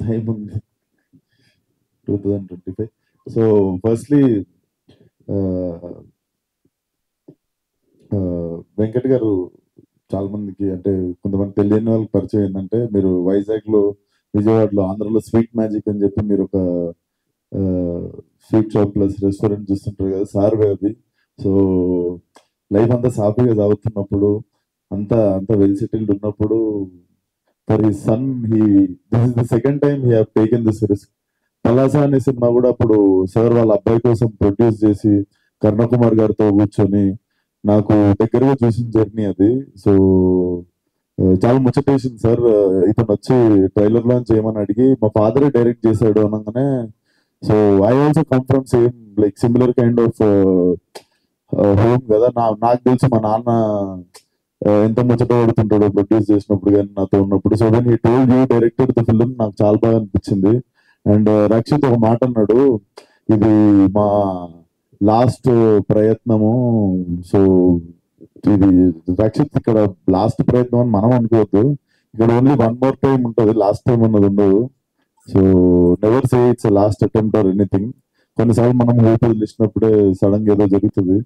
Time ఉంది 2025. So firstly Venkat గారు చాలా మందికి అంటే కొంతమంది తెలియని వాళ్ళకి పరిచయం ఏంటంటే మీరు వైజాగ్లో విజయవాడలో ఆంధ్రలో స్వీట్ మ్యాజిక్ అని చెప్పి మీరు ఒక స్వీట్ షాప్ ప్లస్ రెస్టారెంట్ చూస్తుంటారు కదా సార్ అది. సో లైఫ్ అంతా సాఫీగా సాగుతున్నప్పుడు అంతా వెల్ సెటిల్డ్ ఉన్నప్పుడు for his son this is the second time he have taken this risk. Palasa అనే సినిమా కూడా అప్పుడు సార్ వాళ్ళ అబ్బాయి కోసం ప్రొడ్యూస్ చేసి కరుణకుమార్ గారితో కూర్చొని నాకు దగ్గరగా చూసిన జర్నీ అది. సో చాలా ముచ్చటేసింది సార్. ఇతను వచ్చి ట్రైలర్ లాంచ్ చేయమని అడిగి మా ఫాదరే డైరెక్ట్ చేశాడు అనగానే so I also come from same like similar kind of home కదా. నాకు తెలిసి మా నాన్న ఎంత ముచ్చట పడుతుంటాడో ప్రొడ్యూస్ చేసినప్పుడు కానీ నాతో ఉన్నప్పుడు. So when he told you directed the film నాకు చాలా బాగా అనిపించింది. అండ్ రక్షిత్ ఒక మాట అన్నాడు, ఇది మా లాస్ట్ ప్రయత్నము. సో ఇది రక్షిత్ ఇక్కడ లాస్ట్ ప్రయత్నం అని మనం అనుకోవద్దు. ఇక్కడ ఓన్లీ వన్ మోర్ టైం ఉంటుంది, లాస్ట్ టైం అన్నది ఉండదు. So never say it's last attempt or anything. కొన్నిసార్లు మనం ఊపి వదిలిసినప్పుడే సడన్ గా ఏదో జరుగుతుంది.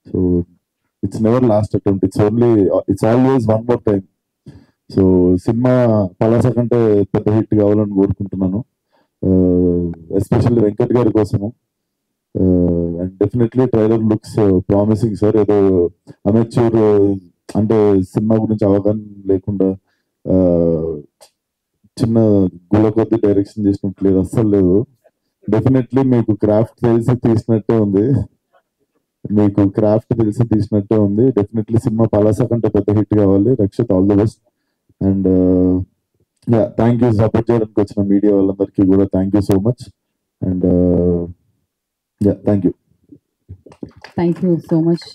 So it's never lost attempt, it's always one more time. So cinema Palasa కంటే పెద్ద హిట్ కావాలని కోరుకుంటున్నాను, ఎస్పెషల్లీ వెంకట్ గారి కోసము. And definitely trailer looks promising sir. ఏదో అమెచ్యూర్ అంటే సినిమా గురించి అవగాహన లేకుండా చిన్న గుళ్ళ కొద్ది డైరెక్షన్ చేసినట్టు లేదు, అస్సలు లేదు. డెఫినెట్లీ మీకు క్రాఫ్ట్ తెలిసి తీసినట్టే ఉంది, డెఫినెట్లీ సినిమా పలాస కంటే పెద్ద హిట్ కావాలి. Rakshit, all the best. And thank you support చేయడానికి వచ్చిన మీడియా వాళ్ళందరికీ కూడా thank you so much. And thank you so much.